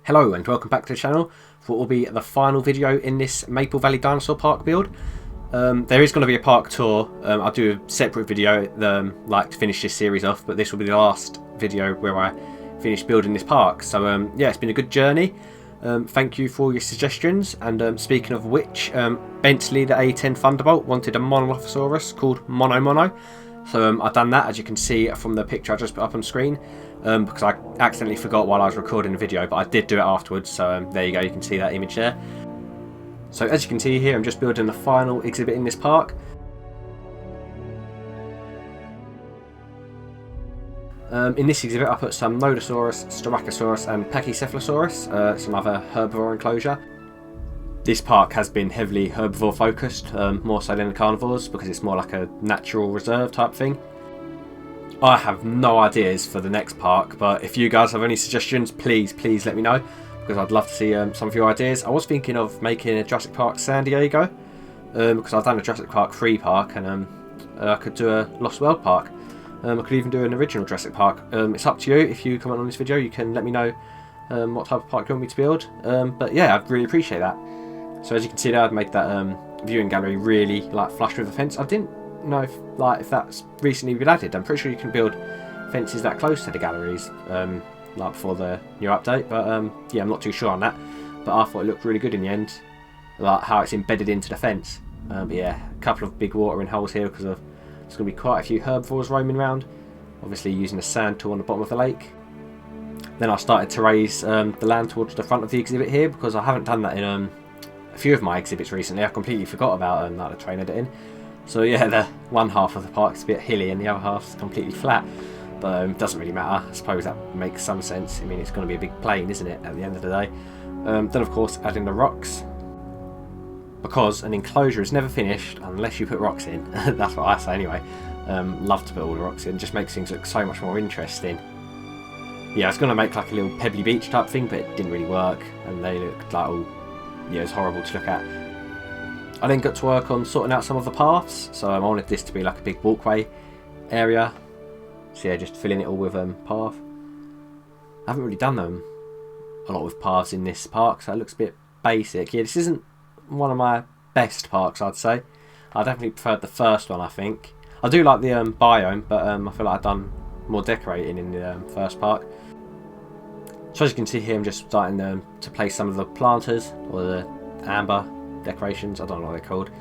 Hello and welcome back to the channel for what will be the final video in this Maple Valley Dinosaur Park build. There is going to be a park tour. I'll do a separate video like to finish this series off, but this will be the last video where I finish building this park. So yeah, it's been a good journey. Thank you for all your suggestions, and speaking of which, Bentley the A10 Thunderbolt wanted a Monolophosaurus called Mono. So I've done that, as you can see from the picture I just put up on screen, because I accidentally forgot while I was recording the video, but I did do it afterwards, so there you go, you can see that image there. So as you can see here, I'm just building the final exhibit in this park. In this exhibit I put some Nodosaurus, Styracosaurus and Pachycephalosaurus, some other herbivore enclosure. This park has been heavily herbivore focused, more so than the carnivores, because it's more like a natural reserve type thing. I have no ideas for the next park, but if you guys have any suggestions, please let me know, because I'd love to see some of your ideas. I was thinking of making a Jurassic Park San Diego, because I've done a Jurassic Park 3 park, and I could do a Lost World park. I could even do an original Jurassic Park. It's up to you. If you comment on this video, you can let me know what type of park you want me to build. But yeah, I'd really appreciate that. So as you can see there, I've made that viewing gallery really flush with the fence. I didn't know if that's recently been added. I'm pretty sure you can build fences that close to the galleries, before the new update. But yeah, I'm not too sure on that. But I thought it looked really good in the end, like how it's embedded into the fence. But yeah, a couple of big watering holes here because there's going to be quite a few herbivores roaming around. Obviously using a sand tool on the bottom of the lake. Then I started to raise the land towards the front of the exhibit here, because I haven't done that in a few of my exhibits recently. I completely forgot about the train editing. So yeah, the one half of the park is a bit hilly and the other half is completely flat. But it doesn't really matter. I suppose that makes some sense. I mean, it's going to be a big plain, isn't it, at the end of the day? Then of course adding the rocks, because an enclosure is never finished unless you put rocks in. That's what I say anyway. Love to put all the rocks in. Just makes things look so much more interesting. Yeah, I was going to make like a little pebbly beach type thing, but it didn't really work, and they looked like all, yeah, it was horrible to look at. I then got to work on sorting out some of the paths, so I wanted this to be like a big walkway area. So yeah, just filling it all with path. I haven't really done a lot with paths in this park, so it looks a bit basic. Yeah, this isn't one of my best parks, I'd say. I definitely preferred the first one, I think. I do like the biome, but I feel like I've done more decorating in the first park. So as you can see here, I'm just starting to place some of the planters, or the amber decorations, I don't know what they're called.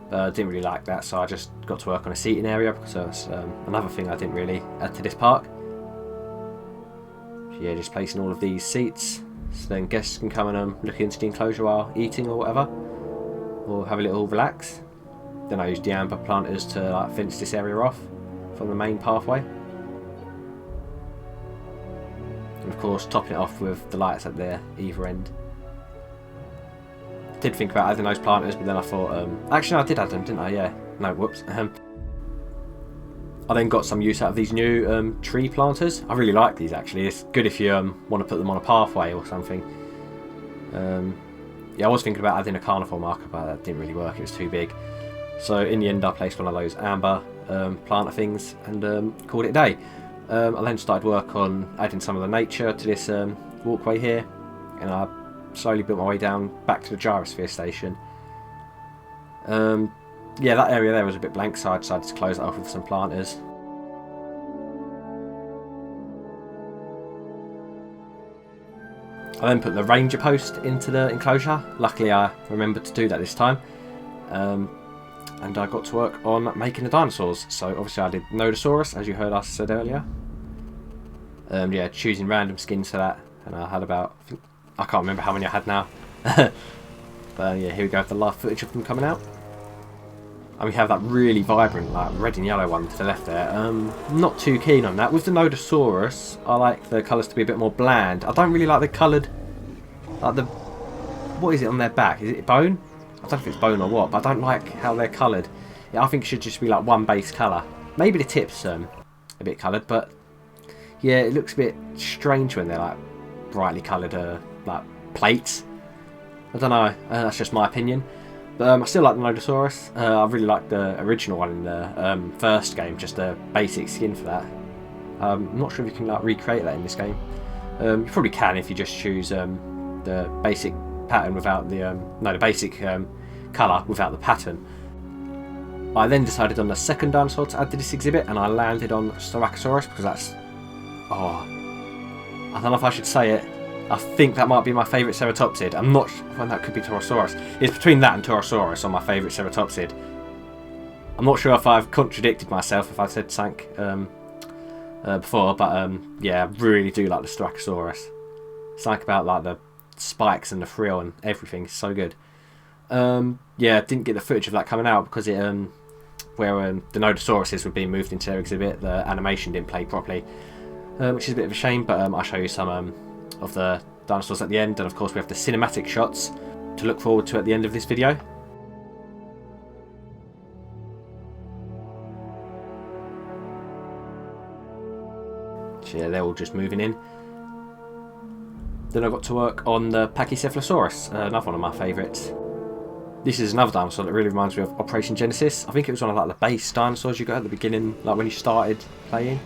But I didn't really like that, so I just got to work on a seating area, because that's another thing I didn't really add to this park. So yeah, just placing all of these seats, so then guests can come and look into the enclosure while eating or whatever, or have a little relax. Then I used the amber planters to fence this area off from the main pathway. And of course topping it off with the lights at the either end. I did think about adding those planters, but then I thought, actually no, I did add them, didn't I? Yeah. No, whoops. I then got some use out of these new tree planters. I really like these actually. It's good if you want to put them on a pathway or something. Yeah, I was thinking about adding a carnivore marker, but that didn't really work. It was too big. So in the end, I placed one of those amber planter things and called it a day. I then started work on adding some of the nature to this walkway here, and I slowly built my way down back to the gyrosphere station. Yeah, that area there was a bit blank, so I decided to close it off with some planters. I then put the ranger post into the enclosure. Luckily I remembered to do that this time. And I got to work on making the dinosaurs. So obviously I did Nodosaurus, as you heard us said earlier. Yeah, choosing random skins for that, and I had about, I can't remember how many I had now. But yeah, here we go with the live footage of them coming out. And we have that really vibrant red and yellow one to the left there. Not too keen on that. With the Nodosaurus, I like the colours to be a bit more bland. I don't really like the coloured, what is it on their back? Is it bone? I don't know if it's bone or what, but I don't like how they're coloured. Yeah, I think it should just be like one base colour. Maybe the tips a bit coloured, but yeah, it looks a bit strange when they're brightly coloured plates. I don't know, that's just my opinion. But I still like the Nodosaurus. I really like the original one in the first game, just a basic skin for that. I'm not sure if you can recreate that in this game. You probably can if you just choose the basic pattern without the the basic colour without the pattern. I then decided on the second dinosaur to add to this exhibit, and I landed on Styracosaurus because that's, I don't know if I should say it. I think that might be my favourite ceratopsid. I'm not sure when that could be Torosaurus. It's between that and Torosaurus on my favourite ceratopsid. I'm not sure if I've contradicted myself if I said something before, but yeah, I really do like the Styracosaurus. Something about like the spikes and the frill and everything is so good. Yeah, didn't get the footage of that coming out because it where the Nodosauruses were being moved into their exhibit, the animation didn't play properly, which is a bit of a shame, but I'll show you some of the dinosaurs at the end, and of course we have the cinematic shots to look forward to at the end of this video. So yeah, they're all just moving in. Then I got to work on the Pachycephalosaurus, another one of my favourites. This is another dinosaur that really reminds me of Operation Genesis. I think it was one of like the base dinosaurs you got at the beginning, like when you started playing.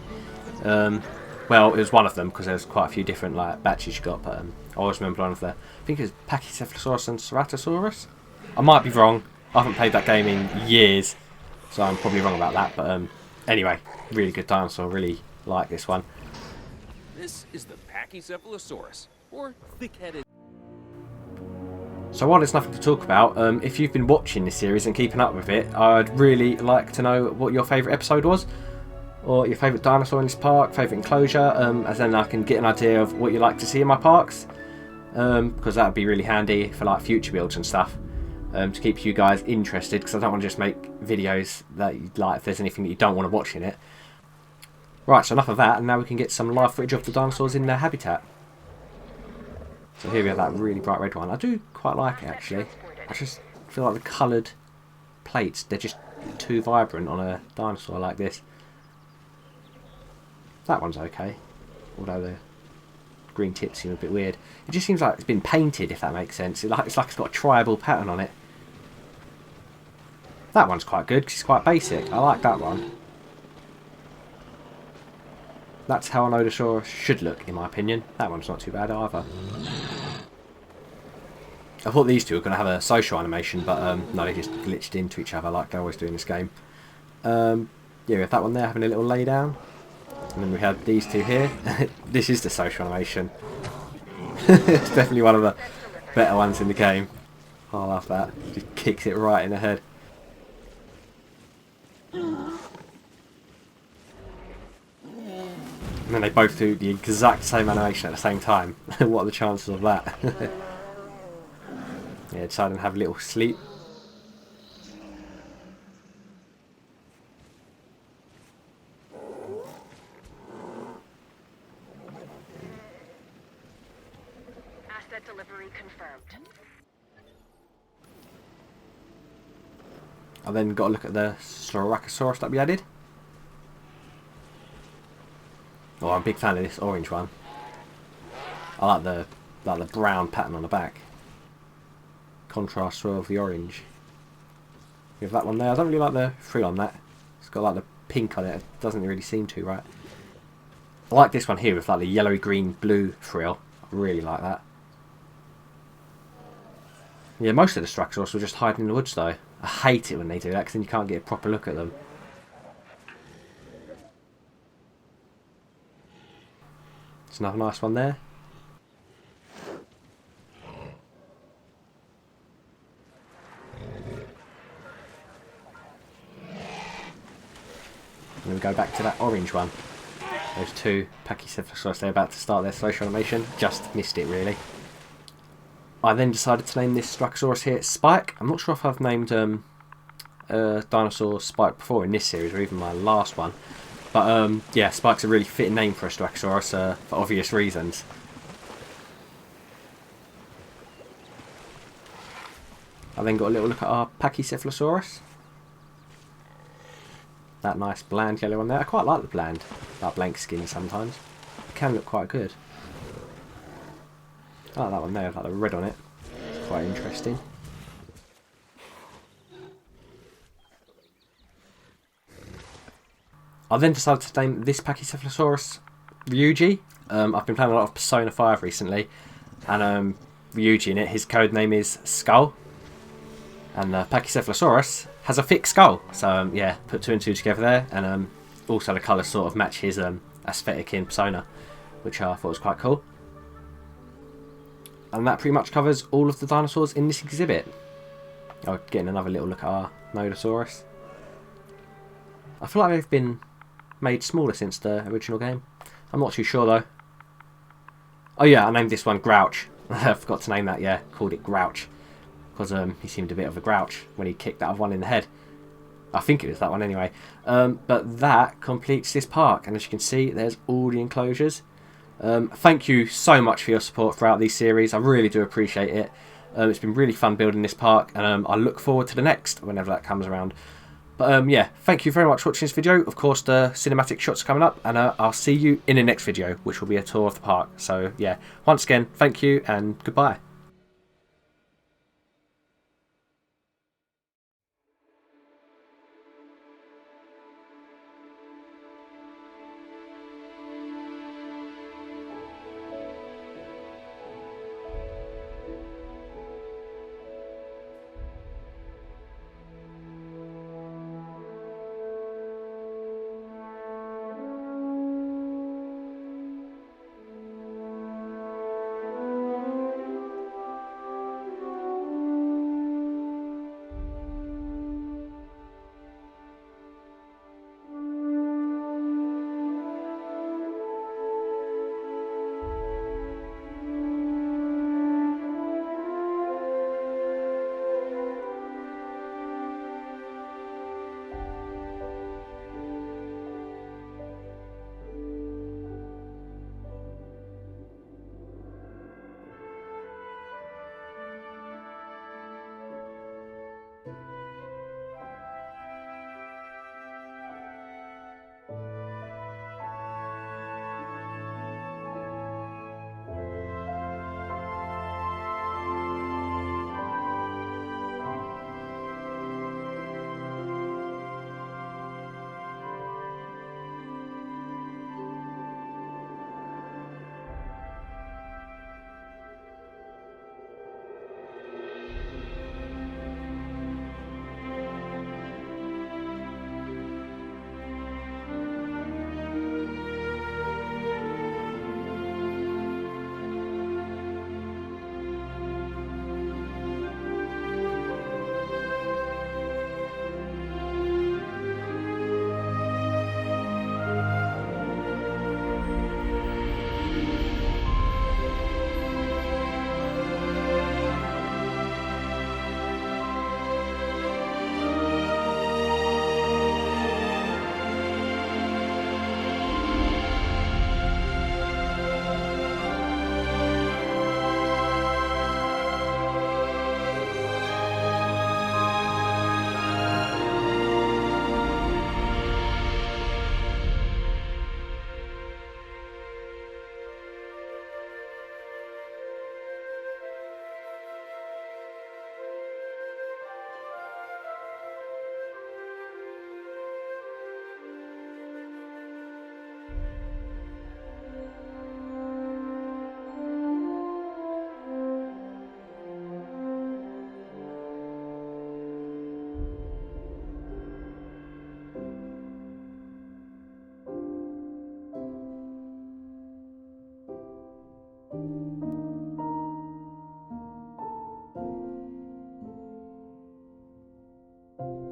Well, it was one of them because there's quite a few different like batches you got, but I always remember one of the, I think it was Pachycephalosaurus and Ceratosaurus. I might be wrong. I haven't played that game in years, so I'm probably wrong about that. But anyway, really good dinosaur. Really like this one. This is the Pachycephalosaurus, or thick-headed. So while there's nothing to talk about, if you've been watching this series and keeping up with it, I'd really like to know what your favourite episode was, or your favourite dinosaur in this park, favourite enclosure, as then I can get an idea of what you like to see in my parks, because that would be really handy for like future builds and stuff, to keep you guys interested, because I don't want to just make videos that you like if there's anything that you don't want to watch in it. Right, so enough of that, and now we can get some live footage of the dinosaurs in their habitat. So here we have that really bright red one. I do quite like it actually. I just feel like the coloured plates, they're just too vibrant on a dinosaur like this. That one's okay, although the green tips seem a bit weird. It just seems like it's been painted, if that makes sense. It's like it's got a tribal pattern on it. That one's quite good because it's quite basic. I like that one. That's how a Nodosauur should look, in my opinion. That one's not too bad either. I thought these two were going to have a social animation, but no, they just glitched into each other like they always do in this game. Yeah, we have that one there having a little lay down. And then we have these two here. This is the social animation. It's definitely one of the better ones in the game. I love that. Just kicks it right in the head. And then they both do the exact same animation at the same time. What are the chances of that? Yeah, deciding to have a little sleep. Asset delivery confirmed. I then got a look at the Styracosaurus that we added. Oh, I'm a big fan of this orange one. I like the brown pattern on the back. Contrast well with the orange. We have that one there. I don't really like the frill on that. It's got like the pink on it. It doesn't really seem to, right? I like this one here with like the yellowy, green, blue frill. I really like that. Yeah, most of the Styracosaurus were just hiding in the woods though. I hate it when they do that because then you can't get a proper look at them. It's another nice one there. And we go back to that orange one. Those two Pachycephalosaurus, they're about to start their social animation. Just missed it really. I then decided to name this Styracosaurus here Spike. I'm not sure if I've named dinosaur Spike before in this series or even my last one. But yeah, Spike's a really fitting name for a Styracosaurus for obvious reasons. I then got a little look at our Pachycephalosaurus. That nice bland yellow one there. I quite like the bland, that blank skin sometimes. It can look quite good. I like that one there, I've got the red on it. It's quite interesting. I then decided to name this Pachycephalosaurus Ryuji. I've been playing a lot of Persona 5 recently, and Ryuji in it, his code name is Skull. And Pachycephalosaurus has a thick skull. So yeah, put 2 and 2 together there. And also the colours sort of match his aesthetic in Persona, which I thought was quite cool. And that pretty much covers all of the dinosaurs in this exhibit. Oh, getting another little look at our Nodosaurus. I feel like they've been made smaller since the original game. I'm not too sure though. Oh yeah, I named this one Grouch. I forgot to name that, yeah. Called it Grouch. Because he seemed a bit of a grouch when he kicked that other one in the head. I think it was that one anyway. But that completes this park. And as you can see, there's all the enclosures. Thank you so much for your support throughout these series. I really do appreciate it. It's been really fun building this park. And I look forward to the next whenever that comes around. But yeah, thank you very much for watching this video. Of course, the cinematic shots are coming up. And I'll see you in the next video, which will be a tour of the park. So yeah, once again, thank you and goodbye.